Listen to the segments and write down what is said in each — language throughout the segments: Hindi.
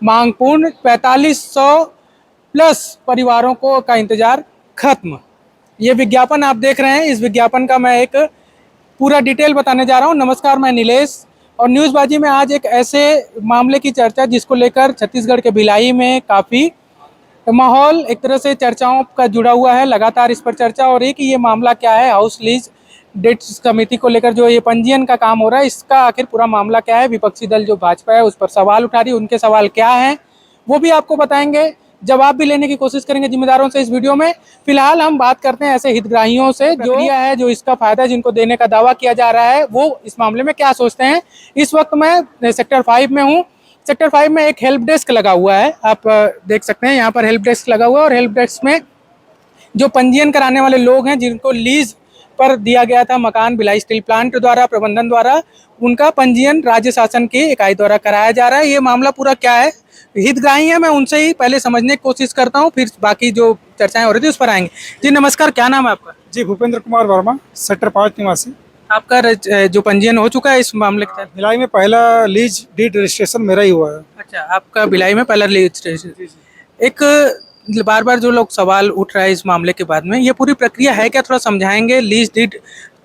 मांग पूर्ण, 4500 प्लस परिवारों को का इंतजार खत्म। ये विज्ञापन आप देख रहे हैं, इस विज्ञापन का मैं एक पूरा डिटेल बताने जा रहा हूँ। नमस्कार, मैं नीलेश और न्यूज़बाजी में आज एक ऐसे मामले की चर्चा जिसको लेकर छत्तीसगढ़ के भिलाई में काफ़ी माहौल एक तरह से चर्चाओं का जुड़ा हुआ है। लगातार इस पर चर्चा हो रही है कि ये मामला क्या है। हाउस लीज डेट्स कमेटी को लेकर जो ये पंजीयन का काम हो रहा है, इसका आखिर पूरा मामला क्या है। विपक्षी दल जो भाजपा है उस पर सवाल उठा रही है, उनके सवाल क्या हैं वो भी आपको बताएंगे, जवाब भी लेने की कोशिश करेंगे जिम्मेदारों से इस वीडियो में। फिलहाल हम बात करते हैं ऐसे हितग्राहियों से जो है, जो इसका फायदा जिनको देने का दावा किया जा रहा है, वो इस मामले में क्या सोचते हैं। इस वक्त मैं सेक्टर 5 में हूँ। सेक्टर 5 में एक हेल्प डेस्क लगा हुआ है, आप देख सकते हैं यहाँ पर हेल्प डेस्क लगा हुआ है। और हेल्प डेस्क में जो पंजीयन कराने वाले लोग हैं, जिनको लीज पर दिया गया था मकान भिलाई स्टील प्लांट द्वारा, प्रबंधन द्वारा, उनका पंजीयन राज्य शासन की इकाई द्वारा कराया जा रहा है। ये मामला पूरा क्या है, हितग्राही है, मैं उनसे ही पहले समझने की कोशिश करता हूँ, फिर बाकी जो चर्चाएं हो रही थी उस पर आएंगे। जी नमस्कार, क्या नाम है आपका? जी भूपेंद्र कुमार वर्मा, सेक्टर 5 निवासी। आपका जो पंजीयन हो चुका है इस मामले के तहत? भिलाई में पहला लीज डीड रजिस्ट्रेशन मेरा ही हुआ है। अच्छा, आपका भिलाई में पहला लीज। एक बार बार जो लोग सवाल उठ रहा है इस मामले के बाद में, ये पूरी प्रक्रिया है क्या, थोड़ा समझाएंगे। लीज डीड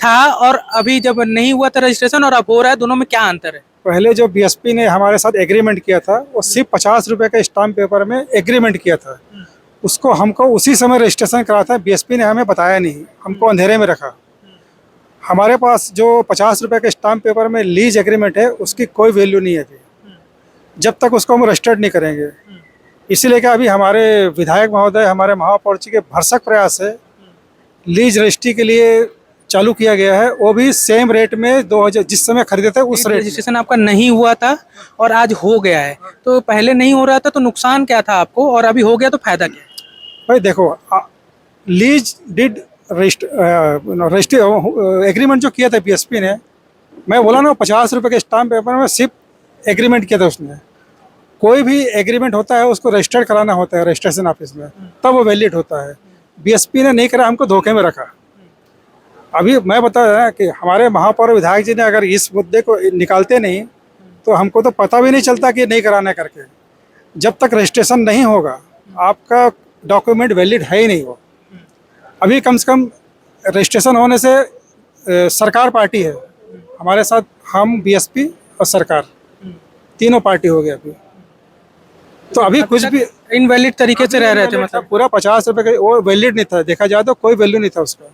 था और अभी जब नहीं हुआ था रजिस्ट्रेशन और अब हो रहा है, दोनों में क्या अंतर है? पहले जो बीएसपी ने हमारे साथ एग्रीमेंट किया था वो सिर्फ 50 रुपए के स्टाम्प पेपर में एग्रीमेंट किया था। उसको हमको उसी समय रजिस्ट्रेशन करा था। बीएसपी ने हमें बताया नहीं, हमको अंधेरे में रखा। हमारे पास जो 50 रुपए के स्टाम्प पेपर में लीज एग्रीमेंट है उसकी कोई वैल्यू नहीं है अभी, जब तक उसको हम रजिस्टर्ड नहीं करेंगे। इसीलिए कि अभी हमारे विधायक महोदय, हमारे महापौर जी के भरसक प्रयास है लीज रजिस्ट्री के लिए चालू किया गया है, वो भी सेम रेट में 2000 जिस समय खरीदे थे उस रेट। रजिस्ट्रेशन आपका नहीं हुआ था और आज हो गया है, तो पहले नहीं हो रहा था तो नुकसान क्या था आपको, और अभी हो गया तो फायदा क्या है? भाई देखो, लीज डिड रजिस्ट्री एग्रीमेंट जो किया था बीएसपी ने, मैं बोला ना 50 रुपए के स्टाम्प पेपर में सिर्फ एग्रीमेंट किया था उसने। कोई भी एग्रीमेंट होता है उसको रजिस्टर्ड कराना होता है रजिस्ट्रेशन ऑफिस में, तब वो वैलिड होता है। बीएसपी ने नहीं करा, हमको धोखे में रखा। अभी मैं बता रहा कि हमारे महापौर विधायक जी ने अगर इस मुद्दे को निकालते नहीं तो हमको तो पता भी नहीं चलता कि नहीं कराना करके। जब तक रजिस्ट्रेशन नहीं होगा आपका डॉक्यूमेंट वैलिड है ही नहीं। वो अभी कम से कम रजिस्ट्रेशन होने से सरकार पार्टी है हमारे साथ, हम बीएसपी और सरकार तीनों पार्टी हो गए अभी। तो अभी कुछ भी इनवैलिड तरीके से रह रहे थे, मतलब पूरा 50 रुपए का वो वैलिड नहीं था। देखा जाए तो कोई वैल्यू नहीं था उसका।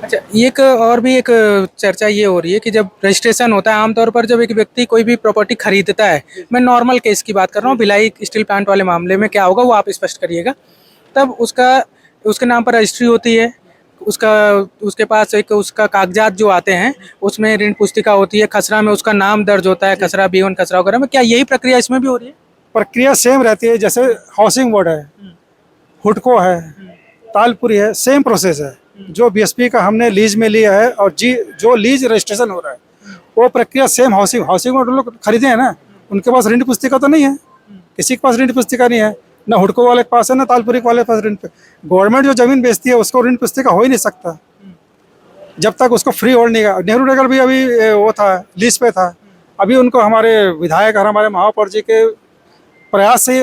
अच्छा, एक और भी एक चर्चा ये हो रही है कि जब रजिस्ट्रेशन होता है, आमतौर पर जब एक व्यक्ति कोई भी प्रॉपर्टी खरीदता है, मैं नॉर्मल केस की बात कर रहा हूँ, भिलाई स्टील प्लांट वाले मामले में क्या होगा वो आप स्पष्ट करिएगा। तब उसके नाम पर रजिस्ट्री होती है, उसके पास एक उसका कागजात जो आते हैं, उसमें ऋण पुस्तिका होती है, खसरा में उसका नाम दर्ज होता है, खसरा B1 खसरा वगैरह में। क्या यही प्रक्रिया इसमें भी हो रही है? प्रक्रिया सेम रहती है, जैसे हाउसिंग बोर्ड है, हुडको है, तालपुरी है, सेम प्रोसेस है। जो बीएसपी का हमने लीज में लिया है और जो लीज रजिस्ट्रेशन हो रहा है वो प्रक्रिया सेम। हाउसिंग बोर्ड लोग खरीदे हैं ना, उनके पास ऋण पुस्तिका तो नहीं है, किसी के पास ऋण पुस्तिका नहीं है, ना हुडको वाले के पास है ना तालपुरी वाले के पास ऋण। गवर्नमेंट जो जमीन बेचती है उसको ऋण पुस्तिका हो ही नहीं सकता जब तक उसको फ्री होल्ड नहीं। नेहरू नगर भी अभी वो था, लीज पे था। अभी उनको हमारे विधायक और हमारे महापौर जी के प्रयास से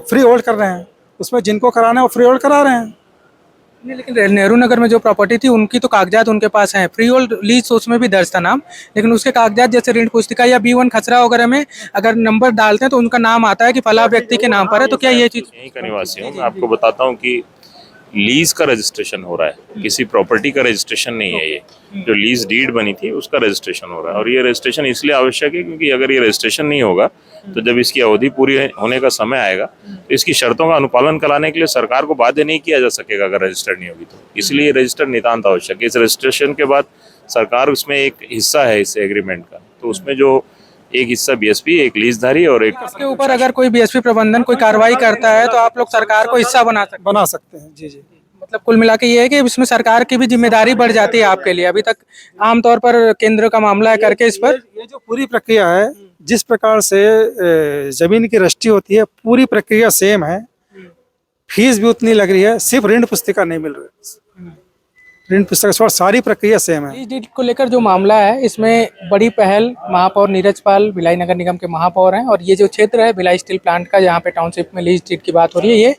फ्री होल्ड कर रहे हैं, उसमें जिनको कराना है वो फ्री होल्ड करा रहे हैं। नहीं, लेकिन नेहरू नगर में जो प्रॉपर्टी थी उनकी तो कागजात उनके पास हैं, फ्री होल्ड लीज उसमें भी दर्ज था नाम, लेकिन उसके कागजात जैसे ऋण पुस्तिका या B1 खसरा वगैरह में अगर नंबर डालते हैं तो उनका नाम आता है कि फला व्यक्ति के नाम पर है। तो क्या ये चीज? यहीं का निवासी हूँ, मैं आपको बताता हूँ कि लीज का रजिस्ट्रेशन हो रहा है, किसी प्रॉपर्टी का रजिस्ट्रेशन नहीं है। ये जो लीज डीड बनी थी उसका रजिस्ट्रेशन हो रहा है, और ये रजिस्ट्रेशन इसलिए आवश्यक है क्योंकि अगर ये रजिस्ट्रेशन नहीं होगा तो जब इसकी अवधि पूरी होने का समय आएगा तो इसकी शर्तों का अनुपालन कराने के लिए सरकार को बाध्य नहीं किया जा सकेगा अगर रजिस्टर्ड नहीं होगी तो। इसलिए रजिस्टर्ड नितांत आवश्यक है। इस रजिस्ट्रेशन के बाद सरकार, उसमें एक हिस्सा है इस एग्रीमेंट का, तो उसमें जो एक हिस्सा बीएसपी, एक लीजधारी और एक इसके ऊपर अगर कोई बीएसपी प्रबंधन कोई कार्रवाई करता है तो आप लोग सरकार को हिस्सा बना सकते हैं। जी जी, मतलब कुल मिला के ये है कि इसमें सरकार की भी जिम्मेदारी बढ़ जाती है आपके लिए। अभी तक आमतौर पर केंद्र का मामला है करके इस पर ये जो पूरी प्रक्रिया है, जिस प्रकार से जमीन की रजिस्ट्री होती है, पूरी प्रक्रिया सेम है। फीस भी उतनी लग रही है, सिर्फ ऋण पुस्तिका नहीं मिल रही। ऋण पुस्तक के सवाल, सारी प्रक्रिया सेम है। लीज डीड को लेकर जो मामला है इसमें बड़ी पहल महापौर नीरज पाल भिलाई नगर निगम के महापौर हैं, और ये जो क्षेत्र है भिलाई स्टील प्लांट का, जहाँ पे टाउनशिप में लीज डीड की बात हो रही है, ये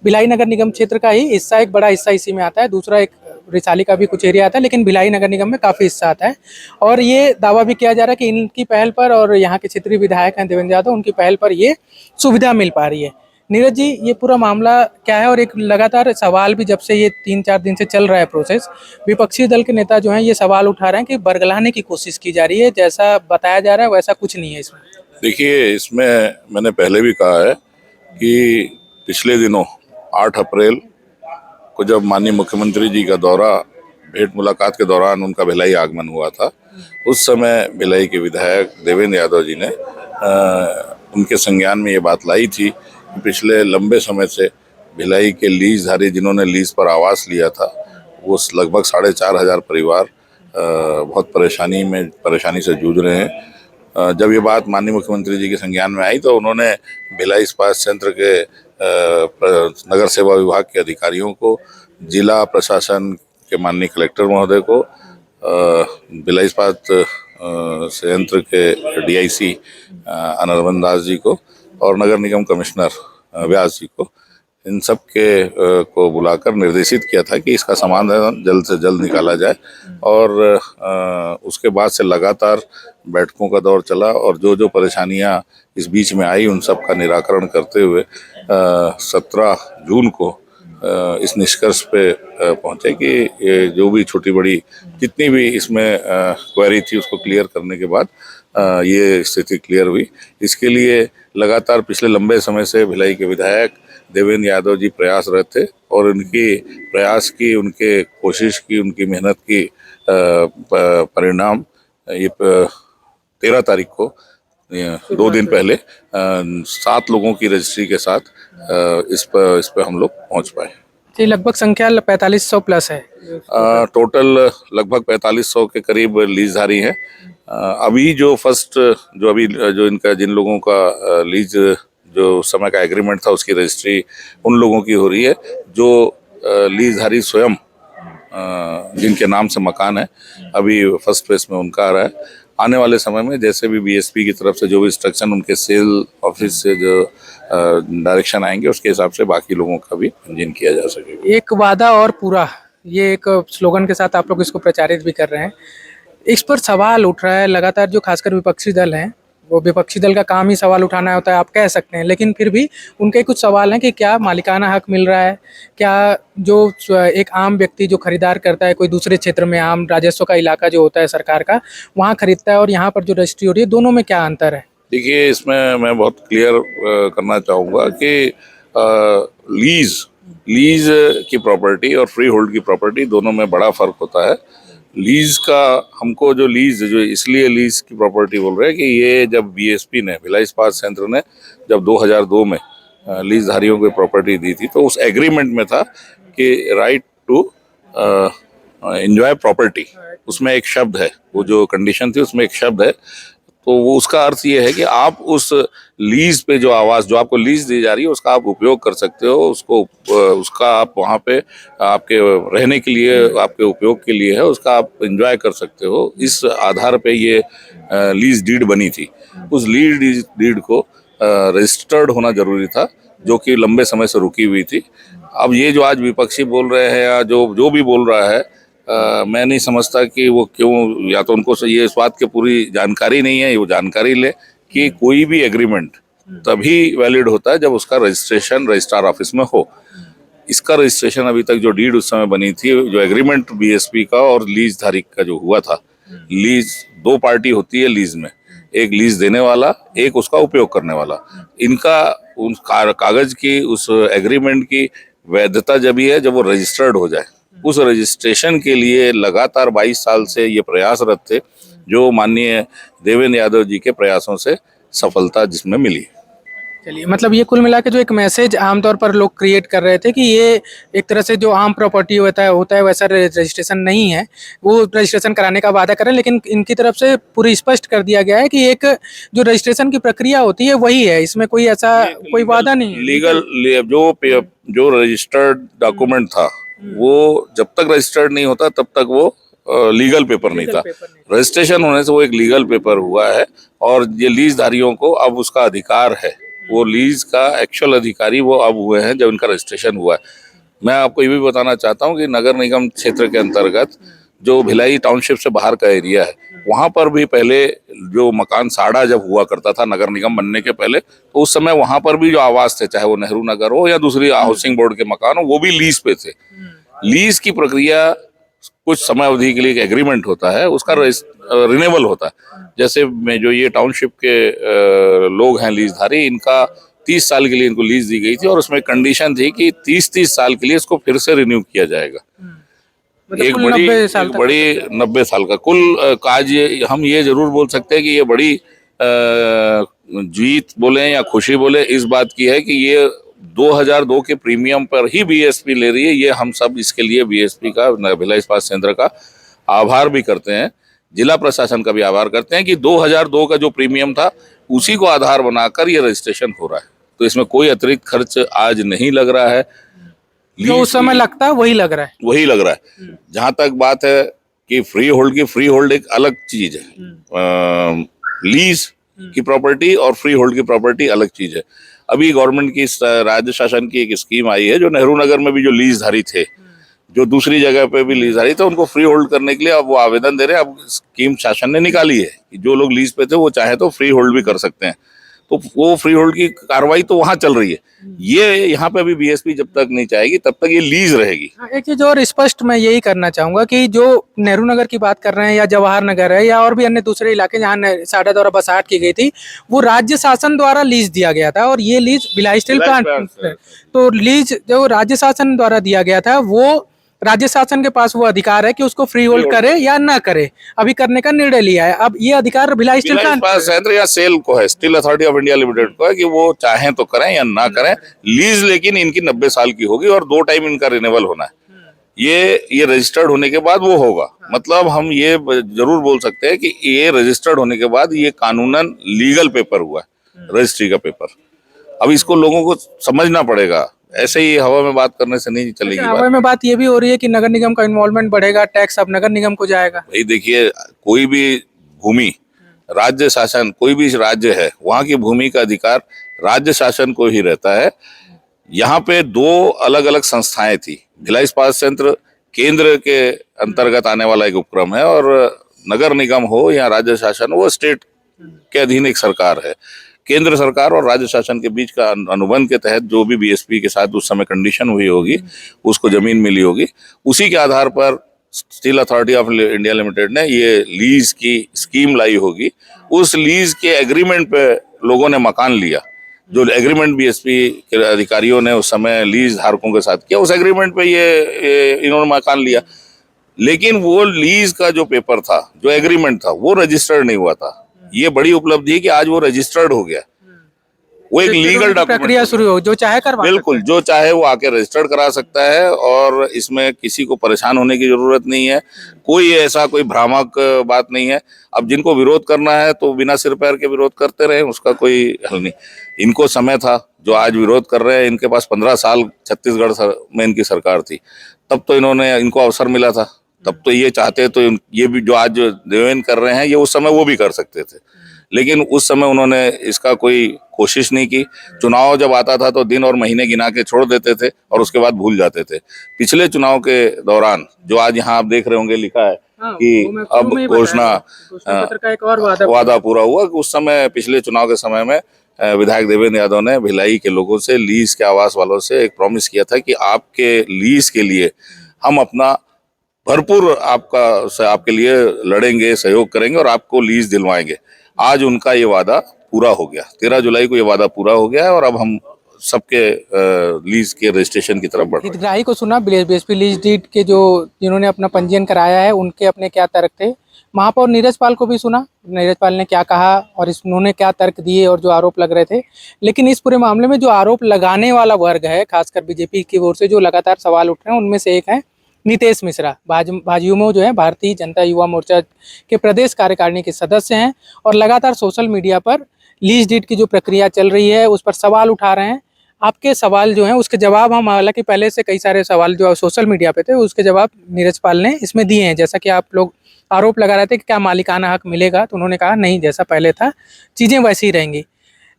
भिलाई नगर निगम क्षेत्र का ही हिस्सा, एक बड़ा हिस्सा इसी में आता है। दूसरा एक रिसाली का भी कुछ एरिया आता है, लेकिन भिलाई नगर निगम में काफ़ी हिस्सा आता है। और ये दावा भी किया जा रहा है कि इनकी पहल पर, और यहाँ के क्षेत्रीय विधायक हैं देवेंद्र यादव, उनकी पहल पर ये सुविधा मिल पा रही है। नीरज जी, ये पूरा मामला क्या है? और एक लगातार सवाल भी जब से ये 3-4 दिन से चल रहा है प्रोसेस, विपक्षी दल के नेता जो हैं ये सवाल उठा रहे हैं कि बरगलाने की कोशिश की जा रही है, जैसा बताया जा रहा है वैसा कुछ नहीं है इसमें। देखिए, इसमें मैंने पहले भी कहा है कि पिछले दिनों 8 अप्रैल को जब माननीय मुख्यमंत्री जी का दौरा, भेंट मुलाकात के दौरान उनका भिलाई आगमन हुआ था, उस समय भिलाई के विधायक देवेंद्र यादव जी ने उनके संज्ञान में ये बात लाई थी कि पिछले लंबे समय से भिलाई के लीजधारी जिन्होंने लीज पर आवास लिया था, वो लगभग 4,500 परिवार बहुत परेशानी से जूझ रहे हैं। जब ये बात माननीय मुख्यमंत्री जी के संज्ञान में आई तो उन्होंने भिलाई इस्पात संयंत्र के नगर सेवा विभाग के अधिकारियों को, जिला प्रशासन के माननीय कलेक्टर महोदय को, भिलाई इस्पात संयंत्र के डीआईसी अनरवन दास जी को और नगर निगम कमिश्नर व्यास जी को, इन सब के को बुलाकर निर्देशित किया था कि इसका समाधान जल्द से जल्द निकाला जाए। और उसके बाद से लगातार बैठकों का दौर चला और जो जो परेशानियां इस बीच में आई उन सब का निराकरण करते हुए 17 जून को इस निष्कर्ष पे पहुंचे कि ये जो भी छोटी बड़ी जितनी भी इसमें क्वेरी थी उसको क्लियर करने के बाद ये स्थिति क्लियर हुई। इसके लिए लगातार पिछले लंबे समय से भिलाई के विधायक देवेंद्र यादव जी प्रयासरत थे और उनकी प्रयास की, उनके कोशिश की, उनकी मेहनत की परिणाम ये 13 तारीख को 2 दिन पहले 7 लोगों की रजिस्ट्री के साथ इस पर हम लोग पहुंच पाए। ये लगभग संख्या 4500 प्लस है। टोटल लगभग 4500 के करीब लीजधारी हैं। अभी जो इनका जिन लोगों का लीज जो समय का एग्रीमेंट था उसकी रजिस्ट्री उन लोगों की हो रही है जो लीजधारी स्वयं जिनके नाम से मकान है, अभी फर्स्ट फेज में उनका आ रहा है। आने वाले समय में जैसे भी बीएसपी की तरफ से जो भी इंस्ट्रक्शन उनके सेल ऑफिस से जो डायरेक्शन आएंगे उसके हिसाब से बाकी लोगों का भी पंजीयन किया जा सकेगा। एक वादा और पूरा, ये एक स्लोगन के साथ आप लोग इसको प्रचारित भी कर रहे हैं। इस पर सवाल उठ रहा है लगातार, जो खासकर विपक्षी दल हैं, वो विपक्षी दल का काम ही सवाल उठाना होता है, आप कह सकते हैं, लेकिन फिर भी उनके कुछ सवाल हैं कि क्या मालिकाना हक मिल रहा है, क्या जो एक आम व्यक्ति जो खरीदार करता है कोई दूसरे क्षेत्र में, आम राजस्व का इलाका जो होता है सरकार का, वहाँ खरीदता है और यहाँ पर जो रजिस्ट्री हो रही है, दोनों में क्या अंतर है? देखिए, इसमें मैं बहुत क्लियर करना चाहूँगा कि लीज की प्रॉपर्टी और फ्री होल्ड की प्रॉपर्टी दोनों में बड़ा फर्क होता है। लीज का हमको जो इसलिए लीज की प्रॉपर्टी बोल रहे हैं कि ये जब बीएसपी ने, भिलाई इस्पात संयंत्र ने जब 2002 में लीजधारियों को प्रॉपर्टी दी थी तो उस एग्रीमेंट में था कि राइट टू एंजॉय प्रॉपर्टी, उसमें एक शब्द है, वो जो कंडीशन थी उसमें एक शब्द है। तो वो उसका अर्थ ये है कि आप उस लीज पे जो आवास जो आपको लीज दी जा रही है उसका आप उपयोग कर सकते हो, उसका आप वहाँ पे आपके रहने के लिए, आपके उपयोग के लिए है, उसका आप एंजॉय कर सकते हो। इस आधार पे ये लीज डीड बनी थी। उस लीज डीड को रजिस्टर्ड होना जरूरी था, जो कि लंबे समय से रुकी हुई थी। अब ये जो आज विपक्षी बोल रहे हैं या जो भी बोल रहा है, मैं नहीं समझता कि वो क्यों, या तो उनको ये इस बात की पूरी जानकारी नहीं है, वो जानकारी ले कि कोई भी एग्रीमेंट तभी वैलिड होता है जब उसका रजिस्ट्रेशन रजिस्ट्रार ऑफिस में हो। इसका रजिस्ट्रेशन अभी तक जो डीड उस समय बनी थी, जो एग्रीमेंट बीएसपी का और लीज धारक का जो हुआ था, लीज 2 पार्टी होती है लीज में, एक लीज देने वाला, एक उसका उपयोग करने वाला। इनका उस कागज की, उस एग्रीमेंट की वैधता जब ही है जब वो रजिस्टर्ड हो जाए। उस रजिस्ट्रेशन के लिए लगातार 22 साल से ये प्रयासरत थे, जो माननीय देवेंद्र यादव जी के प्रयासों से सफलता जिसमें मिली। चलिए, मतलब ये कुल मिला के जो एक मैसेज आमतौर पर लोग क्रिएट कर रहे थे कि ये एक तरह से जो आम प्रॉपर्टी होता है वैसा रजिस्ट्रेशन नहीं है, वो रजिस्ट्रेशन कराने का वादा करें, लेकिन इनकी तरफ से पूरी स्पष्ट कर दिया गया है कि एक जो रजिस्ट्रेशन की प्रक्रिया होती है वही है, इसमें कोई ऐसा कोई वादा नहीं है। लीगल जो रजिस्टर्ड डॉक्यूमेंट था वो जब तक रजिस्टर्ड नहीं होता तब तक वो लीगल पेपर नहीं था। रजिस्ट्रेशन होने से वो एक लीगल पेपर हुआ है और ये लीज धारियों को अब उसका अधिकार है। वो लीज का एक्चुअल अधिकारी वो अब हुए हैं जब इनका रजिस्ट्रेशन हुआ है। मैं आपको ये भी बताना चाहता हूँ कि नगर निगम क्षेत्र के अंतर्गत जो भिलाई टाउनशिप से बाहर का एरिया है, वहाँ पर भी पहले जो मकान साड़ा जब हुआ करता था नगर निगम बनने के पहले, तो उस समय वहाँ पर भी जो आवास थे, चाहे वो नेहरू नगर हो या दूसरी हाउसिंग बोर्ड के मकान हो, वो भी लीज पे थे। लीज की प्रक्रिया कुछ समय अवधि के लिए एक एग्रीमेंट होता है, उसका रिन्यूअल होता है। जैसे में जो ये टाउनशिप के लोग हैं लीजधारी, इनका 30 साल के लिए इनको लीज दी गई थी और उसमें कंडीशन थी कि 30 साल के लिए इसको फिर से रिन्यू किया जाएगा। मतलब एक कुल बड़ी 90 साल तक। 90 साल का कुल आज हम ये जरूर बोल सकते हैं कि ये बड़ी जीत बोले या खुशी बोले इस बात की है कि ये 2002 के प्रीमियम पर ही बीएसपी ले रही है। ये हम सब इसके लिए बीएसपी का, भिलाई इस्पात संयंत्र का आभार भी करते हैं, जिला प्रशासन का भी आभार करते हैं कि 2002 का जो प्रीमियम था उसी को आधार बनाकर ये रजिस्ट्रेशन हो रहा है। तो इसमें कोई अतिरिक्त खर्च आज नहीं लग रहा है। जो उस समय लगता है वही लग रहा है। वही लग रहा है। जहां तक बात है कि फ्री होल्ड एक अलग चीज है। लीज की प्रॉपर्टी और फ्री होल्ड की प्रॉपर्टी अलग चीज है। अभी गवर्नमेंट की राज्य शासन की एक स्कीम आई है, जो नेहरू नगर में भी जो लीजधारी थे, जो दूसरी जगह पे भी लीजधारी थे, उनको फ्री होल्ड करने के लिए अब वो आवेदन दे रहे हैं। अब स्कीम शासन ने निकाली है कि जो लोग लीज पे थे वो चाहे तो फ्री होल्ड भी कर सकते हैं। तो वो फ्री होल्ड की कार्रवाई तो वहां चल रही है। ये यहाँ पे अभी बीएसपी जब तक नहीं चाहेगी तब तक ये लीज रहेगी। एक चीज और स्पष्ट मैं यही करना चाहूंगा कि जो नेहरू नगर की बात कर रहे हैं या जवाहर नगर है या और भी अन्य दूसरे इलाके जहाँ साड़ा द्वारा बसाहट की गई थी, वो राज्य शासन द्वारा लीज दिया गया था और ये लीज भिलाई स्टील प्लांट। तो लीज जो राज्य शासन द्वारा दिया गया था, वो राज्य शासन के पास वो अधिकार है कि उसको फ्री होल्ड करे या ना करे। अभी करने का निर्णय लिया है। अब ये अधिकार भिलाई स्टील संयंत्र या सेल को है, steel authority of India limited को है कि वो चाहें तो करें या ना करें। लीज लेकिन इनकी 90 साल की होगी और 2 टाइम इनका रिन्यूअल होना है। ये रजिस्टर्ड होने के बाद वो होगा। मतलब हम ये जरूर बोल सकते हैं कि ये रजिस्टर्ड होने के बाद ये कानूनन लीगल पेपर हुआ है, रजिस्ट्री का पेपर। अब इसको लोगों को समझना पड़ेगा। ऐसे ही हवा में बात करने से नहीं चलेगी। हवा में बात ये भी हो रही है कि नगर निगम का इन्वॉल्वमेंट बढ़ेगा, टैक्स अब नगर निगम को जाएगा। भाई देखिए, कोई भी भूमि राज्य शासन, कोई भी राज्य है, वहाँ की भूमि का अधिकार राज्य शासन को ही रहता है। यहाँ पे 2 अलग अलग संस्थाएं थी। भिलाई इस्पात संयंत्र केंद्र के अंतर्गत आने वाला एक उपक्रम है और नगर निगम हो या राज्य शासन, वो स्टेट के अधीन एक सरकार है। केंद्र सरकार और राज्य शासन के बीच का अनुबंध के तहत जो भी बीएसपी के साथ उस समय कंडीशन हुई होगी, उसको जमीन मिली होगी, उसी के आधार पर steel authority of India limited ने ये लीज की स्कीम लाई होगी। उस लीज के एग्रीमेंट पे लोगों ने मकान लिया। जो एग्रीमेंट बीएसपी के अधिकारियों ने उस समय लीज धारकों के साथ किया, उस एग्रीमेंट पे ये इन्होंने मकान लिया। लेकिन वो लीज का जो पेपर था, जो एग्रीमेंट था, वो रजिस्टर्ड नहीं हुआ था। ये बड़ी उपलब्धि है कि आज वो रजिस्टर्ड हो गया। वो एक लीगल प्रक्रिया शुरू हो, जो चाहे करवा, बिल्कुल जो चाहे वो आके रजिस्टर्ड करा सकता है और इसमें किसी को परेशान होने की जरूरत नहीं है। कोई ऐसा कोई भ्रामक बात नहीं है। अब जिनको विरोध करना है तो बिना सिर पैर के विरोध करते रहे, उसका कोई हल नहीं। इनको समय था, जो आज विरोध कर रहे हैं, इनके पास 15 साल छत्तीसगढ़ में इनकी सरकार थी, तब तो इनको अवसर मिला था। तब तो ये चाहते तो ये भी जो आज देवेन कर रहे हैं, ये उस समय वो भी कर सकते थे। लेकिन उस समय उन्होंने इसका कोई कोशिश नहीं की। चुनाव जब आता था तो दिन और महीने गिना के छोड़ देते थे और उसके बाद भूल जाते थे। पिछले चुनाव के दौरान जो आज यहाँ आप देख रहे होंगे लिखा है कि अब घोषणा का एक और वादा पूरा हुआ। उस समय पिछले चुनाव के समय में विधायक देवेंद्र यादव ने भिलाई के लोगों से, लीज के आवास वालों से एक प्रॉमिस किया था कि आपके लीज के लिए हम अपना भरपूर आपके लिए लड़ेंगे, सहयोग करेंगे और आपको लीज दिलवाएंगे। आज उनका ये वादा पूरा हो गया। 13 जुलाई को ये वादा पूरा हो गया है और अब हम सबके लीज के रजिस्ट्रेशन की तरफ बढ़ रहे हैं। हितग्राही को सुना, बीएसपी लीज डीड के जो जिन्होंने अपना पंजीयन कराया है, उनके अपने क्या तर्क थे। महापौर नीरज पाल को भी सुना, नीरज पाल ने क्या कहा और उन्होंने क्या तर्क दिए और जो आरोप लग रहे थे। लेकिन इस पूरे मामले में जो आरोप लगाने वाला वर्ग है, खासकर बीजेपी की ओर से जो लगातार सवाल उठ रहे हैं, उनमें से एक है नितेश मिश्रा। भाजयुमो जो है, भारतीय जनता युवा मोर्चा के प्रदेश कार्यकारिणी के सदस्य हैं और लगातार सोशल मीडिया पर लीज डीड की जो प्रक्रिया चल रही है उस पर सवाल उठा रहे हैं। आपके सवाल जो हैं उसके जवाब हम, हालांकि पहले से कई सारे सवाल जो सोशल मीडिया पे थे उसके जवाब नीरज पाल ने इसमें दिए हैं। जैसा कि आप लोग आरोप लगा रहे थे कि क्या मालिकाना हक मिलेगा, तो उन्होंने कहा नहीं, जैसा पहले था चीज़ें वैसी ही रहेंगी।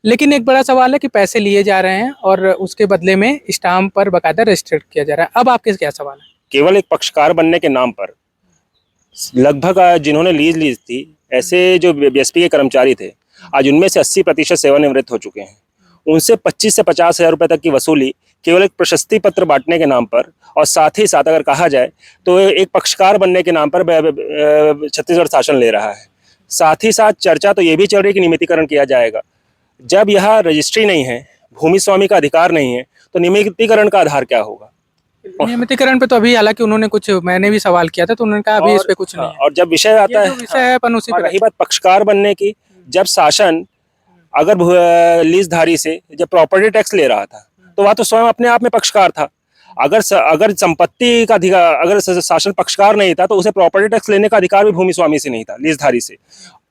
लेकिन एक बड़ा सवाल है कि पैसे लिए जा रहे हैं और उसके बदले में स्टाम्प पर बाकायदा रजिस्टर्ड किया जा रहा है। अब आपके क्या सवाल है? केवल एक पक्षकार बनने के नाम पर लगभग जिन्होंने ली थी, ऐसे जो बीएसपी के कर्मचारी थे, आज उनमें से 80% सेवानिवृत्त हो चुके हैं। उनसे 25 से 50 हज़ार रुपये तक की वसूली केवल एक प्रशस्ति पत्र बांटने के नाम पर, और साथ ही साथ अगर कहा जाए तो एक पक्षकार बनने के नाम पर छत्तीसगढ़ शासन ले रहा है। साथ ही साथ चर्चा तो ये भी चल रही है कि नियमितीकरण किया जाएगा। जब यह रजिस्ट्री नहीं है, भूमि स्वामी का अधिकार नहीं है, तो नियमितीकरण का आधार क्या होगा? नियमितीकरण पे तो अभी हालांकि उन्होंने कुछ, मैंने भी सवाल किया था तो उन्होंने कहा अभी इस पे कुछ नहीं है। और जब विषय आता ये है, जो विषय है अपन उसी और पे रही बात पक्षकार बनने की, जब शासन अगर लीजधारी से जब प्रॉपर्टी टैक्स ले रहा था तो वह तो स्वयं अपने आप में पक्षकार था। अगर संपत्ति का अधिकार, अगर शासन पक्षकार नहीं था तो उसे प्रॉपर्टी टैक्स लेने का अधिकार भी भूमि स्वामी से नहीं था, लीजधारी से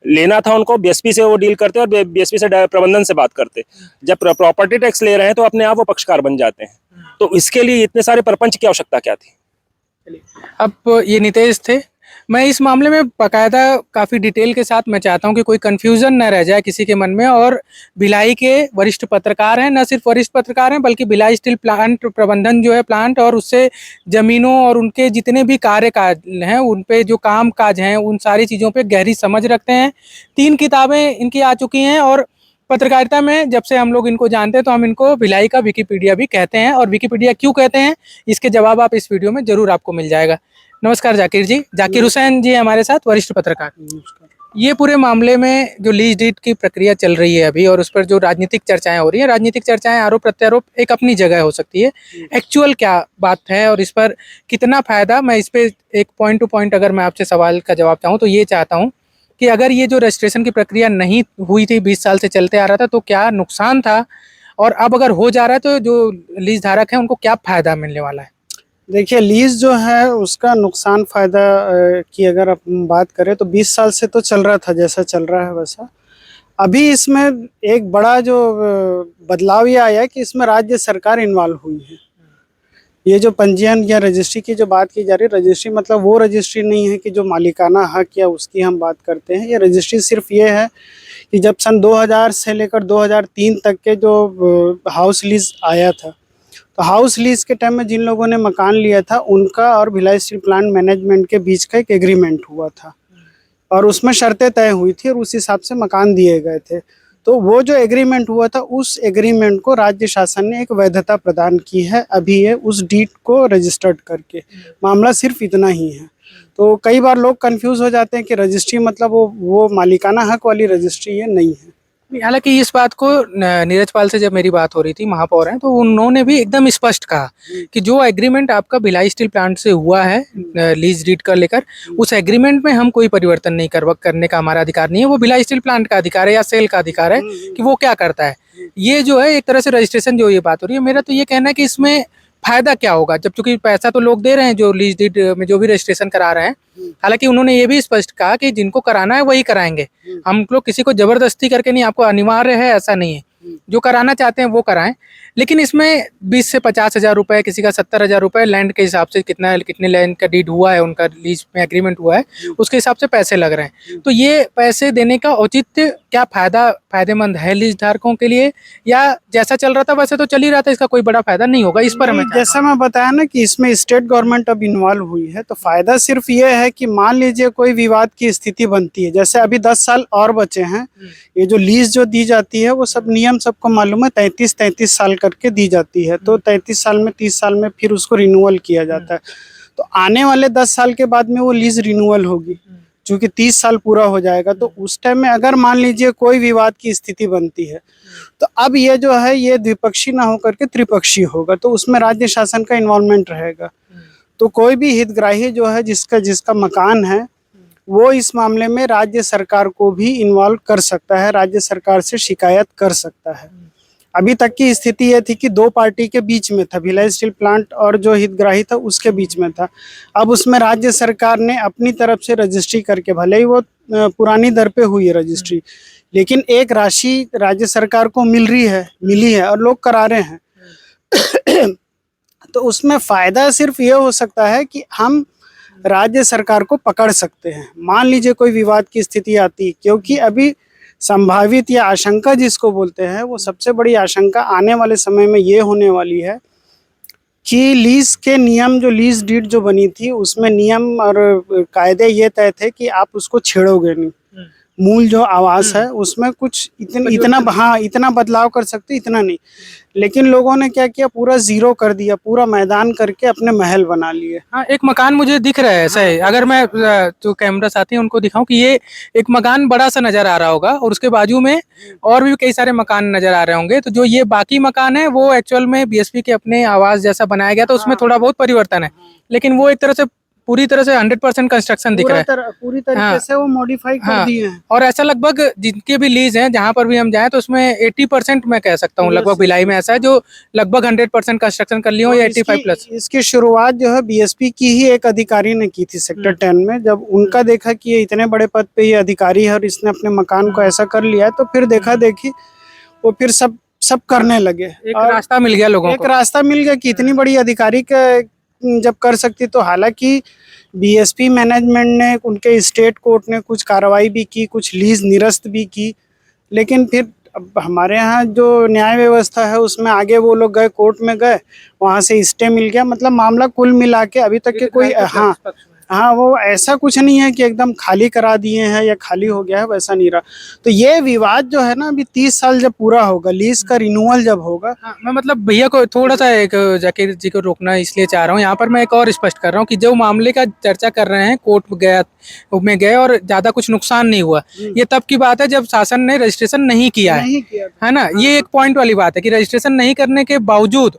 लेना था उनको। बीएसपी से वो डील करते और बीएसपी से प्रबंधन से बात करते। जब प्रॉपर्टी टैक्स ले रहे हैं तो अपने आप वो पक्षकार बन जाते हैं। तो इसके लिए इतने सारे प्रपंच की आवश्यकता क्या थी? अब ये नितेश थे। मैं इस मामले में बाकायदा काफ़ी डिटेल के साथ मैं चाहता हूं कि कोई कंफ्यूजन न रह जाए किसी के मन में। और भिलाई के वरिष्ठ पत्रकार हैं, न सिर्फ वरिष्ठ पत्रकार हैं बल्कि भिलाई स्टील प्लांट प्रबंधन जो है प्लांट और उससे ज़मीनों और उनके जितने भी कार्य काज हैं उन पे जो काम काज हैं उन सारी चीज़ों पे गहरी समझ रखते हैं। 3 किताबें इनकी आ चुकी हैं और पत्रकारिता में जब से हम लोग इनको जानते हैं तो हम इनको भिलाई का विकिपीडिया भी कहते हैं। और विकिपीडिया क्यों कहते हैं इसके जवाब आप इस वीडियो में ज़रूर आपको मिल जाएगा। नमस्कार जाकिर जी। जाकिर हुसैन जी हमारे साथ, वरिष्ठ पत्रकार। ये पूरे मामले में जो लीज डीड की प्रक्रिया चल रही है अभी और उस पर जो राजनीतिक चर्चाएं हो रही हैं, राजनीतिक चर्चाएं, आरोप प्रत्यारोप एक अपनी जगह हो सकती है, एक्चुअल क्या बात है और इस पर कितना फ़ायदा, मैं इस पर एक पॉइंट टू पॉइंट अगर मैं आपसे सवाल का जवाब चाहूँ तो ये चाहता हूँ कि अगर ये जो रजिस्ट्रेशन की प्रक्रिया नहीं हुई थी, 20 साल से चलते आ रहा था, तो क्या नुकसान था, और अब अगर हो जा रहा है तो जो लीज धारक है उनको क्या फ़ायदा मिलने वाला है? देखिए, लीज जो है उसका नुकसान फ़ायदा की अगर हम बात करें तो 20 साल से तो चल रहा था, जैसा चल रहा है वैसा। अभी इसमें एक बड़ा जो बदलाव ये आया है कि इसमें राज्य सरकार इन्वॉल्व हुई है। ये जो पंजीयन या रजिस्ट्री की जो बात की जा रही है, रजिस्ट्री मतलब वो रजिस्ट्री नहीं है कि जो मालिकाना हक या उसकी हम बात करते हैं। ये रजिस्ट्री सिर्फ ये है कि जब सन 2000 से लेकर 2003 तक के जो हाउस लीज आया था, तो हाउस लीज के टाइम में जिन लोगों ने मकान लिया था उनका और भिलाई स्टील प्लांट मैनेजमेंट के बीच का एक एग्रीमेंट हुआ था और उसमें शर्तें तय हुई थी और उस हिसाब से मकान दिए गए थे। तो वो जो एग्रीमेंट हुआ था उस एग्रीमेंट को राज्य शासन ने एक वैधता प्रदान की है अभी है उस डीड को रजिस्टर्ड करके। मामला सिर्फ इतना ही है। तो कई बार लोग कंफ्यूज हो जाते हैं कि रजिस्ट्री मतलब वो मालिकाना हक वाली रजिस्ट्री ये नहीं है। हालांकि इस बात को नीरज पाल से जब मेरी बात हो रही थी, महापौर हैं, तो उन्होंने भी एकदम स्पष्ट कहा कि जो एग्रीमेंट आपका भिलाई स्टील प्लांट से हुआ है लीज डीड का लेकर, उस एग्रीमेंट में हम कोई परिवर्तन नहीं करने का हमारा अधिकार नहीं है। वो भिलाई स्टील प्लांट का अधिकार है या सेल का अधिकार है कि वो क्या करता है। ये जो है एक तरह से रजिस्ट्रेशन जो ये बात हो रही है, मेरा तो ये कहना है कि इसमें फायदा क्या होगा, जब चूंकि पैसा तो लोग दे रहे हैं जो लीज डीड में जो भी रजिस्ट्रेशन करा रहे हैं। हालांकि उन्होंने ये भी स्पष्ट कहा कि जिनको कराना है वही कराएंगे, हम लोग किसी को जबरदस्ती करके नहीं, आपको अनिवार्य है ऐसा नहीं है, जो कराना चाहते हैं वो कराएं। लेकिन इसमें 20 से 50 हज़ार रुपये, किसी का 70 हज़ार रुपये लैंड के हिसाब से, कितने लैंड का डीड हुआ है, उनका लीज में एग्रीमेंट हुआ है, उसके हिसाब से पैसे लग रहे हैं। तो ये पैसे देने का औचित्य क्या फायदेमंद है लीज धारकों के लिए, या जैसा चल रहा था वैसे तो चल ही रहा था, इसका कोई बड़ा फायदा नहीं होगा? इस पर हमें जैसा मैं बताया ना कि इसमें स्टेट गवर्नमेंट अब इन्वॉल्व हुई है, तो फायदा सिर्फ ये है कि मान लीजिए कोई विवाद की स्थिति बनती है, जैसे अभी 10 साल और बचे हैं, ये जो लीज जो दी जाती है वो सब नियम सबको मालूम है, 33 साल करके दी जाती है। तो 33 साल में 30 साल में फिर उसको रिन्यूअल किया जाता है। तो आने वाले 10 साल के बाद में वो लीज रिन्यूअल होगी, चूंकि 30 साल पूरा हो जाएगा। तो उस टाइम में अगर मान लीजिए कोई विवाद की स्थिति बनती है, तो अब ये जो है ये द्विपक्षीय ना होकर के त्रिपक्षीय होगा, तो उसमें राज्य शासन का इन्वॉल्वमेंट रहेगा। तो कोई भी हितग्राही जो है जिसका मकान है वो इस मामले में राज्य सरकार को भी इन्वॉल्व कर सकता है, राज्य सरकार से शिकायत कर सकता है। अभी तक की स्थिति ये थी कि 2 पार्टी के बीच में था, भिलाई स्टील प्लांट और जो हितग्राही था उसके बीच में था। अब उसमें राज्य सरकार ने अपनी तरफ से रजिस्ट्री करके, भले ही वो पुरानी दर पे हुई है रजिस्ट्री, लेकिन एक राशि राज्य सरकार को मिली है और लोग करा रहे हैं। तो उसमें फायदा सिर्फ ये हो सकता है कि हम राज्य सरकार को पकड़ सकते हैं। मान लीजिए कोई विवाद की स्थिति आती, क्योंकि अभी संभावित या आशंका जिसको बोलते हैं, वो सबसे बड़ी आशंका आने वाले समय में ये होने वाली है कि लीज के नियम, जो लीज डीड जो बनी थी, उसमें नियम और कायदे ये तय थे कि आप उसको छेड़ोगे नहीं। मूल जो आवास है उसमें कुछ इतना बदलाव कर सकते, इतना नहीं। लेकिन लोगों ने क्या किया, पूरा जीरो कर दिया, पूरा मैदान करके अपने महल बना लिए। हाँ, एक मकान मुझे दिख रहा है ऐसा है। अगर मैं जो कैमरा साथी हैं उनको दिखाऊं कि ये एक मकान बड़ा सा नजर आ रहा होगा और उसके बाजू में और भी कई सारे मकान नजर आ रहे होंगे। तो जो ये बाकी मकान है वो एक्चुअल में बीएसपी के अपने आवास जैसा बनाया गया, तो उसमें थोड़ा बहुत परिवर्तन है, लेकिन वो एक तरह से पूरी तरह से 100% कंस्ट्रक्शन दिख रहा है। पूरी तरीके हाँ। से वो मॉडिफाई कर हाँ, दिए हैं। और ऐसा लगभग जिनके भी लीज हैं, जहां पर भी हम जाएं, तो उसमें 80% मैं कह सकता हूँ लगभग भिलाई में ऐसा है जो लगभग 100% कंस्ट्रक्शन कर लिया हो, या 85 प्लस। इसकी शुरुआत जो है बीएसपी की ही एक अधिकारी ने की थी सेक्टर 10 में। जब उनका देखा कि ये इतने बड़े पद पे ये अधिकारी है और इसने अपने मकान को ऐसा कर लिया है, तो फिर देखा देखी वो फिर सब करने लगे। एक रास्ता मिल गया लोगों को, एक रास्ता मिल गया कि इतनी बड़ी अधिकारी का जब कर सकती, तो हालांकि बीएसपी मैनेजमेंट ने, उनके स्टेट कोर्ट ने कुछ कार्रवाई भी की, कुछ लीज निरस्त भी की, लेकिन फिर अब हमारे यहाँ जो न्याय व्यवस्था है उसमें आगे वो लोग गए, कोर्ट में गए, वहाँ से स्टे मिल गया। मतलब मामला कुल मिला के अभी तक के कोई हाँ वो ऐसा कुछ नहीं है कि एकदम खाली करा दिए हैं या खाली हो गया है, वैसा नहीं रहा। तो ये विवाद जो है ना, अभी 30 साल जब पूरा होगा, लीज का रिन्यूअल जब होगा। हाँ, मैं मतलब भैया को थोड़ा सा एक जाकिर जी को रोकना इसलिए चाह रहा हूँ। यहाँ पर मैं एक और स्पष्ट कर रहा हूँ कि जो मामले का चर्चा कर रहे हैं, कोर्ट में गए और ज्यादा कुछ नुकसान नहीं हुआ, ये तब की बात है जब शासन ने रजिस्ट्रेशन नहीं किया है ना। ये एक पॉइंट वाली बात है कि रजिस्ट्रेशन नहीं करने के बावजूद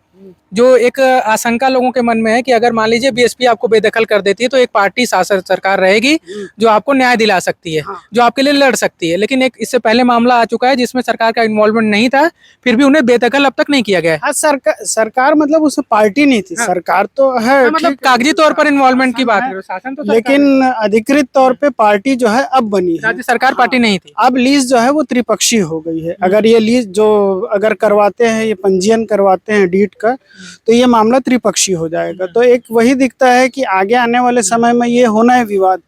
जो एक आशंका लोगों के मन में है कि अगर मान लीजिए बीएसपी आपको बेदखल कर देती है, तो एक पार्टी शासन सरकार रहेगी जो आपको न्याय दिला सकती है, जो आपके लिए लड़ सकती है। लेकिन एक इससे पहले मामला आ चुका है जिसमें सरकार का इन्वॉल्वमेंट नहीं था, फिर भी उन्हें बेदखल अब तक नहीं किया गया है। हाँ, सरकार मतलब उसमें पार्टी नहीं थी। हाँ, सरकार तो है, मतलब कागजी तौर पर इन्वॉल्वमेंट की बात है, शासन तो, लेकिन अधिकृत तौर पे पार्टी जो है अब बनी है। राज्य सरकार पार्टी नहीं थी। अब लीज जो है वो त्रिपक्षीय हो गई है। अगर ये लीज जो अगर करवाते हैं, ये पंजीयन करवाते हैं डीड का, तो ये मामला त्रिपक्षीय हो जाएगा। तो एक वही दिखता है कि आगे आने वाले समय में ये होना है विवाद।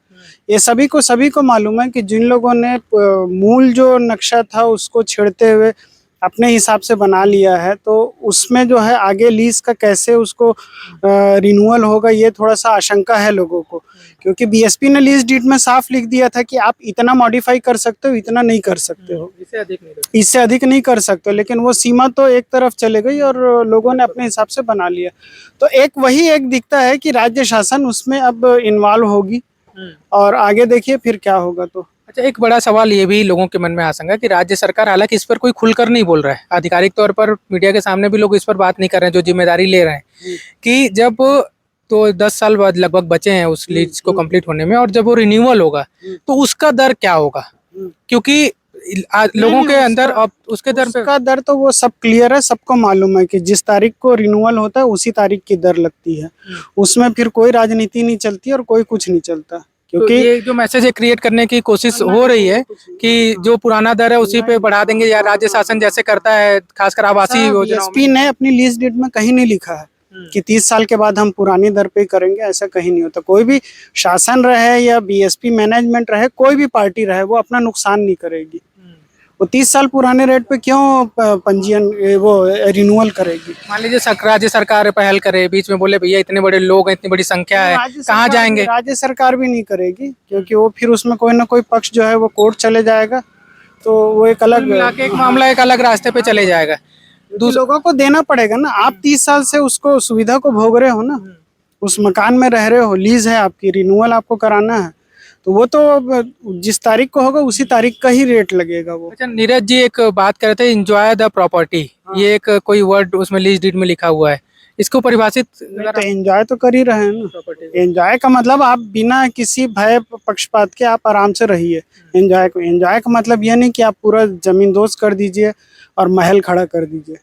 ये सभी को मालूम है कि जिन लोगों ने मूल जो नक्शा था उसको छेड़ते हुए अपने हिसाब से बना लिया है, तो उसमें जो है आगे लीज का कैसे उसको रिन्यूअल होगा, ये थोड़ा सा आशंका है लोगों को। क्योंकि बीएसपी ने लीज डीड में साफ लिख दिया था कि आप इतना मॉडिफाई कर सकते हो, इतना नहीं कर सकते हो, इससे अधिक नहीं कर सकते। लेकिन वो सीमा तो एक तरफ चले गई और लोगों ने अपने हिसाब से बना लिया। तो एक दिखता है कि राज्य शासन उसमें अब इन्वॉल्व होगी, और आगे देखिए फिर क्या होगा। तो अच्छा, एक बड़ा सवाल ये भी लोगों के मन में आ सकता है कि राज्य सरकार, हालांकि इस पर कोई खुलकर नहीं बोल रहा है, आधिकारिक तौर पर मीडिया के सामने भी लोग इस पर बात नहीं कर रहे हैं, जो जिम्मेदारी ले रहे हैं कि जब तो 10 साल बाद लगभग बचे हैं उस लीज को कंप्लीट होने में, और जब वो रिन्यूअल होगा तो उसका दर क्या होगा, क्योंकि लोगों के अंदर अब उसके दर पे उसका दर तो वो सब क्लियर है, सबको मालूम है कि जिस तारीख को रिन्यूअल होता है उसी तारीख की दर लगती है। उसमें फिर कोई राजनीति नहीं चलती और कोई कुछ नहीं चलता। क्योंकि तो ये जो मैसेज है क्रिएट करने की कोशिश हो रही है कि जो पुराना दर है उसी पे बढ़ा देंगे, या राज्य शासन जैसे करता है खासकर आवासीय योजनाओं में। बीएसपी ने अपनी लीज डीड में कहीं नहीं लिखा है कि 30 साल के बाद हम पुरानी दर पे करेंगे, ऐसा कहीं नहीं होता। कोई भी शासन रहे या बीएसपी मैनेजमेंट रहे, कोई भी पार्टी रहे, वो अपना नुकसान नहीं करेगी। वो 30 साल पुराने रेट पे क्यों पंजीयन वो रिन्यूअल करेगी। मान लीजिए राज्य सरकार पहल करे, बीच में बोले भैया इतने बड़े लोग हैं, इतनी बड़ी संख्या है, कहाँ जाएंगे। राज्य सरकार भी नहीं करेगी, क्योंकि वो फिर उसमें कोई ना कोई पक्ष जो है वो कोर्ट चले जाएगा, तो वो एक अलग एक मामला एक अलग रास्ते पे चले जाएगा। लोगों को देना पड़ेगा ना। आप 30 साल से उसको सुविधा को भोग रहे हो ना, उस मकान में रह रहे हो, लीज है आपकी, रिन्यूअल आपको कराना है, तो वो तो जिस तारीख को होगा उसी तारीख का ही रेट लगेगा वो। अच्छा, नीरज जी एक बात कर रहे थे, एंजॉय द प्रॉपर्टी, ये एक कोई वर्ड उसमें लीज डीड में लिखा हुआ है, इसको परिभाषित तो एंजॉय तो कर ही रहे हैं ना। एंजॉय का मतलब आप बिना किसी भय पक्षपात के आप आराम से रहिए। एंजॉय का मतलब ये नहीं कि आप पूरा जमीन दोस्त कर दीजिए और महल खड़ा कर दीजिए।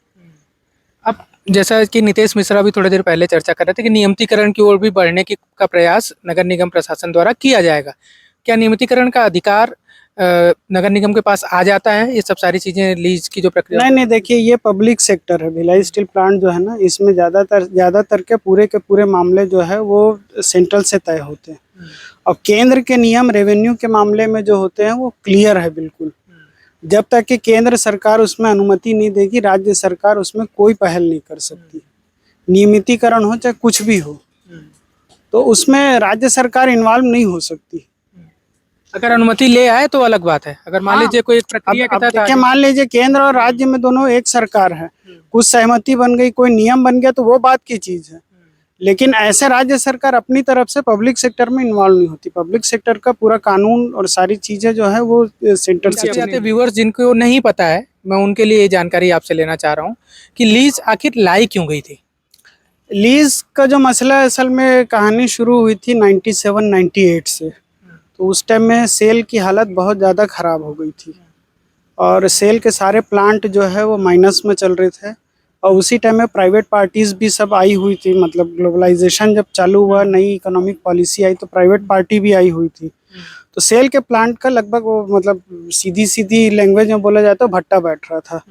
अब जैसा कि नितेश मिश्रा भी थोड़ी देर पहले चर्चा कर रहे थे कि नियमितीकरण की ओर भी बढ़ने का प्रयास नगर निगम प्रशासन द्वारा किया जाएगा। क्या नियमितीकरण का अधिकार नगर निगम के पास आ जाता है ये सब सारी चीजें, लीज की जो प्रक्रिया? नहीं नहीं, देखिए ये पब्लिक सेक्टर है, भिलाई स्टील प्लांट जो है ना, इसमें ज़्यादातर के पूरे मामले जो है वो सेंट्रल से तय होते हैं। और केंद्र के नियम रेवेन्यू के मामले में जो होते हैं वो क्लियर है बिल्कुल। जब तक कि केंद्र सरकार उसमें अनुमति नहीं देगी, राज्य सरकार उसमें कोई पहल नहीं कर सकती। नियमितीकरण हो चाहे कुछ भी हो, तो उसमें राज्य सरकार इन्वॉल्व नहीं हो सकती। अगर अनुमति ले आए तो अलग बात है, अगर मान हाँ। लीजिए कोई एक प्रक्रिया के अब तहत देखिए, मान लीजिए केंद्र और राज्य में दोनों एक सरकार है, कुछ सहमति बन गई, कोई नियम बन गया, तो वो बात की चीज है। लेकिन ऐसे राज्य सरकार अपनी तरफ से पब्लिक सेक्टर में इन्वॉल्व नहीं होती। पब्लिक सेक्टर का पूरा कानून और सारी चीजें जो है वो सेंटर से चलती है। व्यूअर्स जिनको नहीं पता है, मैं उनके लिए ये जानकारी आपसे लेना चाह रहा हूँ कि लीज आखिर लाई क्यों गई थी? लीज का जो मसला है, असल में कहानी शुरू हुई थी 97-98 से। तो उस टाइम में सेल की हालत बहुत ज़्यादा ख़राब हो गई थी और सेल के सारे प्लांट जो है वो माइनस में चल रहे थे। और उसी टाइम में प्राइवेट पार्टीज़ भी सब आई हुई थी, मतलब ग्लोबलाइजेशन जब चालू हुआ, नई इकोनॉमिक पॉलिसी आई, तो प्राइवेट पार्टी भी आई हुई थी। तो सेल के प्लांट का लगभग वो, मतलब सीधी लैंग्वेज में बोला जाए तो भट्टा बैठ रहा था।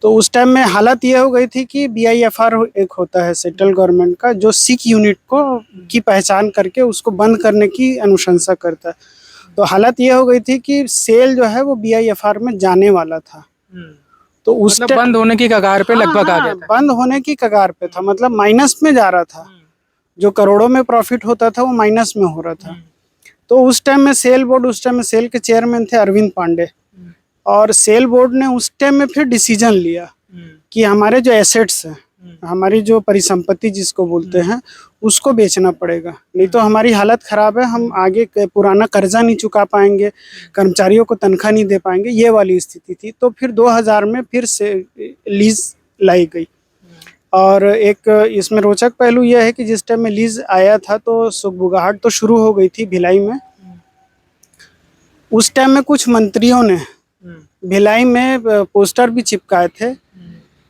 तो उस टाइम में हालत ये हो गई थी कि BIFR एक होता है सेंट्रल गवर्नमेंट का, जो सिक यूनिट को की पहचान करके उसको बंद करने की अनुशंसा करता है। तो हालत ये हो गई थी कि सेल जो है वो BIFR में जाने वाला था। तो उस मतलब बंद होने की कगार पे लगभग आ गया था। बंद होने की कगार पे था, मतलब माइनस में जा रहा था। जो करोड़ों में प्रॉफिट होता था वो माइनस में हो रहा था। तो उस टाइम में सेल के चेयरमैन थे अरविंद पांडे, और सेल बोर्ड ने उस टाइम में फिर डिसीजन लिया कि हमारे जो एसेट्स हैं, हमारी जो परिसंपत्ति जिसको बोलते हैं, उसको बेचना पड़ेगा, नहीं तो हमारी हालत खराब है, हम आगे पुराना कर्जा नहीं चुका पाएंगे, कर्मचारियों को तनख्वाह नहीं दे पाएंगे, ये वाली स्थिति थी। तो फिर 2000 में फिर से लीज लाई गई। और एक इसमें रोचक पहलू यह है कि जिस टाइम में लीज आया था तो सुगबुगाहट तो शुरू हो गई थी भिलाई में। उस टाइम में कुछ मंत्रियों ने भिलाई में पोस्टर भी चिपकाए थे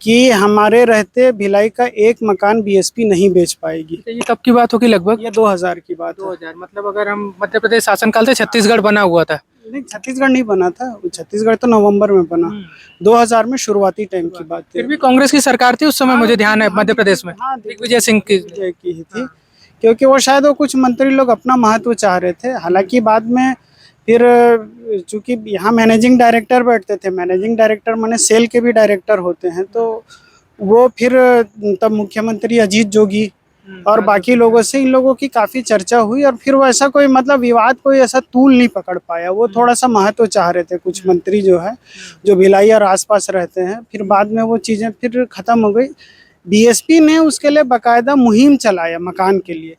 कि हमारे रहते भिलाई का एक मकान BSP नहीं बेच पाएगी। ये कब की बात होगी लगभग? ये 2000 की बात है। 2000 मतलब अगर हम मध्य प्रदेश शासनकाल से छत्तीसगढ़ बना हुआ था। नहीं, छत्तीसगढ़ नहीं बना था, छत्तीसगढ़ तो नवंबर में बना। 2000 में शुरुआती टाइम की बात थी। फिर भी कांग्रेस की सरकार थी उस समय, मुझे ध्यान है, मध्य प्रदेश में दिग्विजय सिंह की ही थी, क्योंकि वो शायद वो कुछ मंत्री लोग अपना महत्व चाह रहे थे। हालांकि बाद में फिर चूंकि यहाँ मैनेजिंग डायरेक्टर बैठते थे, मैनेजिंग डायरेक्टर माने सेल के भी डायरेक्टर होते हैं, तो वो फिर तब मुख्यमंत्री अजीत जोगी और बाकी लोगों से इन लोगों की काफ़ी चर्चा हुई, और फिर वो ऐसा कोई, मतलब विवाद कोई ऐसा तूल नहीं पकड़ पाया। वो थोड़ा सा महत्व चाह रहे थे कुछ मंत्री जो है, जो भिलाई और आसपास रहते हैं। फिर बाद में वो चीज़ें फिर ख़त्म हो गई। BSP ने उसके लिए बाकायदा मुहिम चलाया मकान के लिए।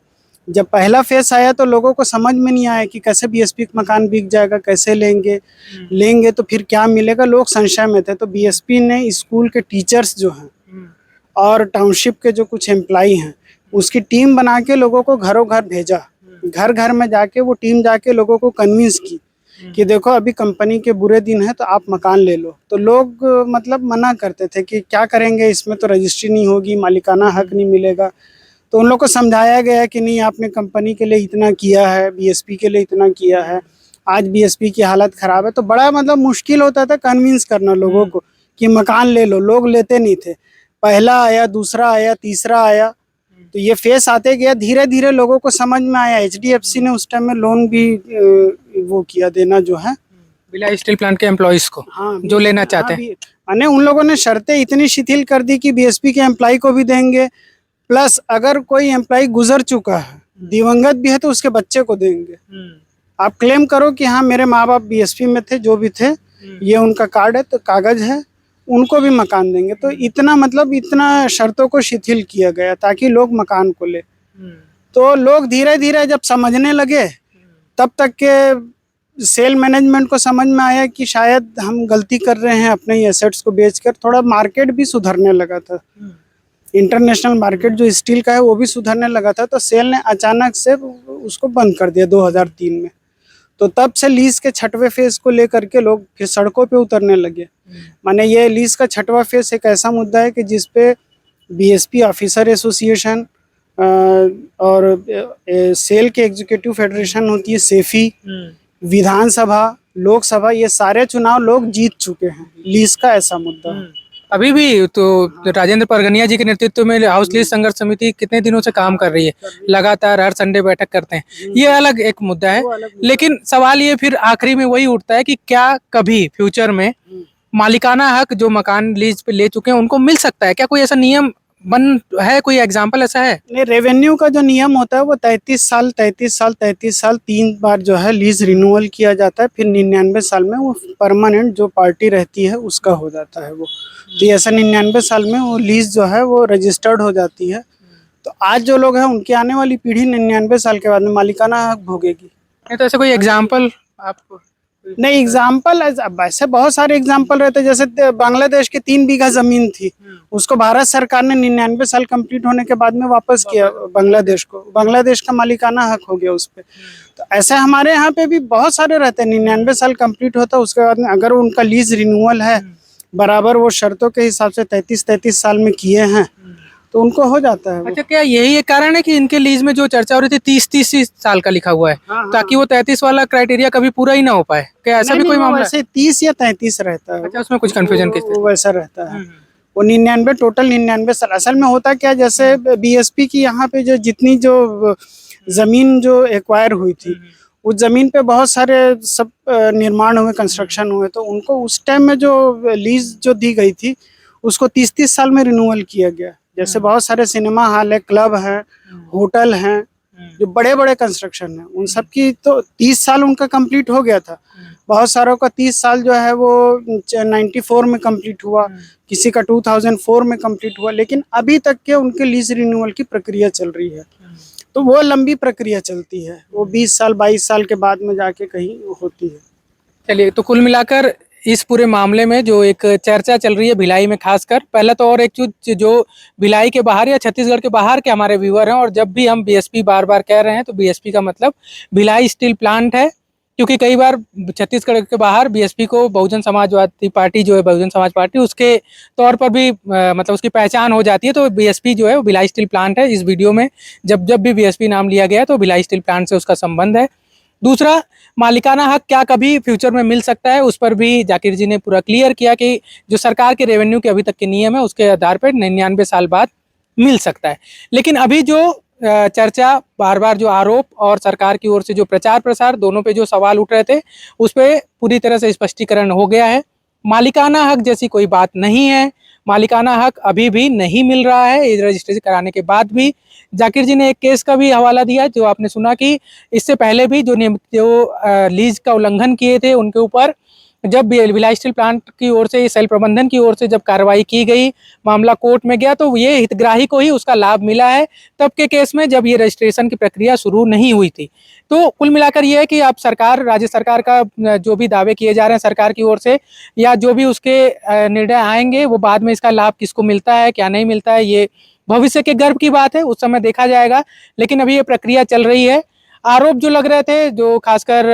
जब पहला फेस आया तो लोगों को समझ में नहीं आया कि कैसे BSP मकान बिक जाएगा, कैसे लेंगे तो फिर क्या मिलेगा, लोग संशय में थे। तो BSP ने स्कूल के टीचर्स जो हैं और टाउनशिप के जो कुछ एम्प्लॉई हैं, उसकी टीम बना के लोगों को घरों घर भेजा। घर घर में जाके वो टीम जाके लोगों को कन्विंस की कि देखो अभी कंपनी के बुरे दिन है तो आप मकान ले लो। तो लोग मतलब मना करते थे कि क्या करेंगे, इसमें तो रजिस्ट्री नहीं होगी, मालिकाना हक नहीं मिलेगा। तो उन लोग को समझाया गया कि नहीं, आपने कंपनी के लिए इतना किया है, BSP के लिए इतना किया है, आज BSP की हालत ख़राब है। तो बड़ा मतलब मुश्किल होता था कन्विंस करना लोगों को कि मकान ले लो। लोग लेते नहीं थे। पहला आया, दूसरा आया, तीसरा आया, तो ये फेस आते गया। धीरे धीरे लोगों को समझ में आया। HDFC ने उस टाइम में लोन भी वो किया, देना जो है भिलाई स्टील प्लांट के एम्प्लॉइज को, हाँ, जो लेना चाहते हैं। माने उन लोगों ने शर्तें इतनी शिथिल कर दी कि BSP के एम्प्लॉय को भी देंगे, प्लस अगर कोई एम्प्लॉय गुजर चुका है, दिवंगत भी है, तो उसके बच्चे को देंगे। आप क्लेम करो कि हाँ मेरे माँ बाप BSP में थे, जो भी थे, ये उनका कार्ड है, तो कागज है, उनको भी मकान देंगे। तो इतना मतलब इतना शर्तों को शिथिल किया गया ताकि लोग मकान को ले। तो लोग धीरे धीरे जब समझने लगे, तब तक के सेल मैनेजमेंट को समझ में आया कि शायद हम गलती कर रहे हैं अपने ही एसेट्स को बेचकर। थोड़ा मार्केट भी सुधरने लगा था, इंटरनेशनल मार्केट जो स्टील का है वो भी सुधरने लगा था। तो सेल ने अचानक से उसको बंद कर दिया 2003 में। तो तब से लीज के 6वें फेज को लेकर के लोग फिर सड़कों पे उतरने लगे। माने ये लीज का 6वां फेज एक ऐसा मुद्दा है कि जिसपे BSP ऑफिसर एसोसिएशन और सेल के एग्जीक्यूटिव फेडरेशन होती है, सेफी, विधानसभा, लोकसभा, ये सारे चुनाव लोग जीत चुके हैं। लीज का ऐसा मुद्दा है। अभी भी तो राजेंद्र परगनिया जी के नेतृत्व में हाउस लीज संघर्ष समिति कितने दिनों से काम कर रही है, लगातार हर संडे बैठक करते हैं। ये अलग एक मुद्दा है, लेकिन सवाल ये फिर आखिरी में वही उठता है कि क्या कभी फ्यूचर में मालिकाना हक जो मकान लीज पे ले चुके हैं उनको मिल सकता है? क्या कोई ऐसा नियम बन है, कोई एग्जाम्पल ऐसा है? नहीं, रेवेन्यू का जो नियम होता है वो 33 साल 3 बार जो है लीज रिन्यूअल किया जाता है, फिर 99 साल में वो परमानेंट जो पार्टी रहती है उसका हो जाता है वो। तो ऐसा 99 साल में वो लीज जो है वो रजिस्टर्ड हो जाती है। तो आज जो लोग हैं उनकी आने वाली पीढ़ी 99 साल के बाद में मालिकाना हक भोगेगी। नहीं तो ऐसा कोई एग्जाम्पल आपको? नहीं, एग्जाम्पल ऐसे बहुत सारे एग्जाम्पल रहते हैं। जैसे बांग्लादेश की 3 बीघा जमीन थी, उसको भारत सरकार ने 99 साल कंप्लीट होने के बाद में वापस किया बांग्लादेश को। बांग्लादेश का मालिकाना हक हो गया उस पे। तो ऐसे हमारे यहाँ पे भी बहुत सारे रहते हैं, 99 साल कंप्लीट होता है, उसके बाद में अगर उनका लीज रिन्यूअल है बराबर वो शर्तों के हिसाब से 33 साल में किए हैं तो उनको हो जाता है वो। अच्छा, क्या यही एक कारण है कि इनके लीज में जो चर्चा हो रही थी 30 साल का लिखा हुआ है, ताकि वो 33 वाला क्राइटेरिया कभी पूरा ही ना हो पाए? क्या ऐसा भी कोई मामला है? वैसे 30 या 33 रहता है। अच्छा, उसमें कुछ कंफ्यूजन किस वो वैसा रहता है। वो 99 टोटल 99 साल। असल में होता क्या, जैसे बीएसपी की यहाँ पे जो जितनी जो जमीन जो एक्वायर हुई थी उस जमीन पे बहुत सारे सब निर्माण हुए, कंस्ट्रक्शन हुए, तो उनको उस टाइम में जो लीज जो दी गई थी उसको 30 साल में रिन्यूअल किया गया। जैसे बहुत सारे सिनेमा हॉल है, क्लब है, होटल हैं, जो बड़े बड़े कंस्ट्रक्शन है उन सब की तो 30 साल उनका कंप्लीट हो गया था। बहुत सारों का 30 साल जो है वो 94 में कंप्लीट हुआ, किसी का 2004 में कंप्लीट हुआ, लेकिन अभी तक के उनके लीज रिन्यूअल की प्रक्रिया चल रही है। तो वो लंबी प्रक्रिया चलती है, वो 20 साल 22 साल के बाद में जाके कहीं होती है। चलिए, तो कुल मिलाकर इस पूरे मामले में जो एक चर्चा चल रही है भिलाई में खासकर, पहला तो और एक चीज जो भिलाई के बाहर या छत्तीसगढ़ के बाहर के हमारे व्यूअर हैं, और जब भी हम बीएसपी बार बार कह रहे हैं तो बीएसपी का मतलब भिलाई स्टील प्लांट है, क्योंकि कई बार छत्तीसगढ़ के बाहर बीएसपी को बहुजन समाजवादी पार्टी जो है, बहुजन समाज पार्टी, उसके तौर पर भी मतलब उसकी पहचान हो जाती है। तो बीएसपी जो है वो भिलाई स्टील प्लांट है। इस वीडियो में जब जब भी बीएसपी नाम लिया गया तो भिलाई स्टील प्लांट से उसका संबंध है। दूसरा, मालिकाना हक क्या कभी फ्यूचर में मिल सकता है, उस पर भी जाकिर जी ने पूरा क्लियर किया कि जो सरकार के रेवेन्यू के अभी तक के नियम है उसके आधार पर 99 साल बाद मिल सकता है। लेकिन अभी जो चर्चा, बार बार जो आरोप और सरकार की ओर से जो प्रचार प्रसार, दोनों पे जो सवाल उठ रहे थे उस पर पूरी तरह से स्पष्टीकरण हो गया है। मालिकाना हक जैसी कोई बात नहीं है। मालिकाना हक अभी भी नहीं मिल रहा है रजिस्ट्रेशन कराने के बाद भी। जाकिर जी ने एक केस का भी हवाला दिया जो आपने सुना कि इससे पहले भी जो लीज का उल्लंघन किए थे उनके ऊपर जब भिलाई स्टील प्लांट की ओर से, सेल प्रबंधन की ओर से जब कार्रवाई की गई, मामला कोर्ट में गया, तो ये हितग्राही को ही उसका लाभ मिला है तब के केस में जब ये रजिस्ट्रेशन की प्रक्रिया शुरू नहीं हुई थी। तो कुल मिलाकर ये है कि अब सरकार, राज्य सरकार का जो भी दावे किए जा रहे हैं सरकार की ओर से, या जो भी उसके निर्णय आएंगे, वो बाद में इसका लाभ किसको मिलता है क्या नहीं मिलता है, ये भविष्य के गर्व की बात है, उस समय देखा जाएगा। लेकिन अभी ये प्रक्रिया चल रही है। आरोप जो लग रहे थे, जो खासकर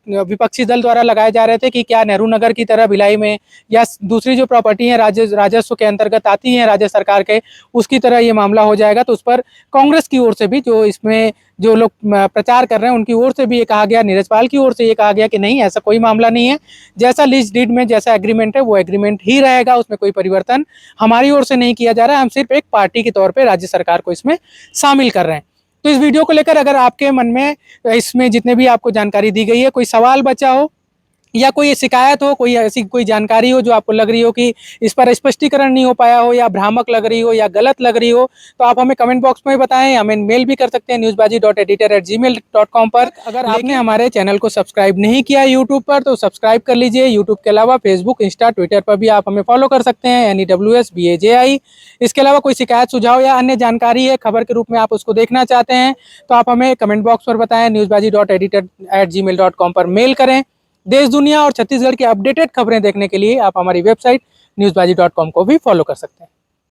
विपक्षी दल द्वारा लगाए जा रहे थे कि क्या नेहरू नगर की तरह भिलाई में या दूसरी जो प्रॉपर्टी है राजस्व के अंतर्गत आती हैं राज्य सरकार के, उसकी तरह ये मामला हो जाएगा, तो उस पर कांग्रेस की ओर से भी, जो इसमें जो लोग प्रचार कर रहे हैं उनकी ओर से भी ये कहा गया, नीरज पाल की ओर से ये कहा गया कि नहीं, ऐसा कोई मामला नहीं है। जैसा लीज डीड में जैसा एग्रीमेंट है वो एग्रीमेंट ही रहेगा, उसमें कोई परिवर्तन हमारी ओर से नहीं किया जा रहा है। हम सिर्फ एक पार्टी के तौर पर राज्य सरकार को इसमें शामिल कर रहे हैं। तो इस वीडियो को लेकर अगर आपके मन में इसमें जितने भी आपको जानकारी दी गई है, कोई सवाल बचा हो या कोई शिकायत हो, कोई ऐसी कोई जानकारी हो जो आपको लग रही हो कि इस पर स्पष्टीकरण नहीं हो पाया हो, या भ्रामक लग रही हो या गलत लग रही हो, तो आप हमें कमेंट बॉक्स में बताएं। हमें मेल भी कर सकते हैं newsbaji.editor@gmail.com पर। अगर आपने हमारे चैनल को सब्सक्राइब नहीं किया यूट्यूब पर तो सब्सक्राइब कर लीजिए। यूट्यूब के अलावा फेसबुक, इंस्टा, ट्विटर पर भी आप हमें फॉलो कर सकते हैं, NEWSBAJI। इसके अलावा कोई शिकायत, सुझाव या अन्य जानकारी है खबर के रूप में आप उसको देखना चाहते हैं तो आप हमें कमेंट बॉक्स पर बताएं। newsbaji.editor@gmail.com पर मेल करें। देश दुनिया और छत्तीसगढ़ की अपडेटेड खबरें देखने के लिए आप हमारी वेबसाइट newsbaji.com को भी फॉलो कर सकते हैं।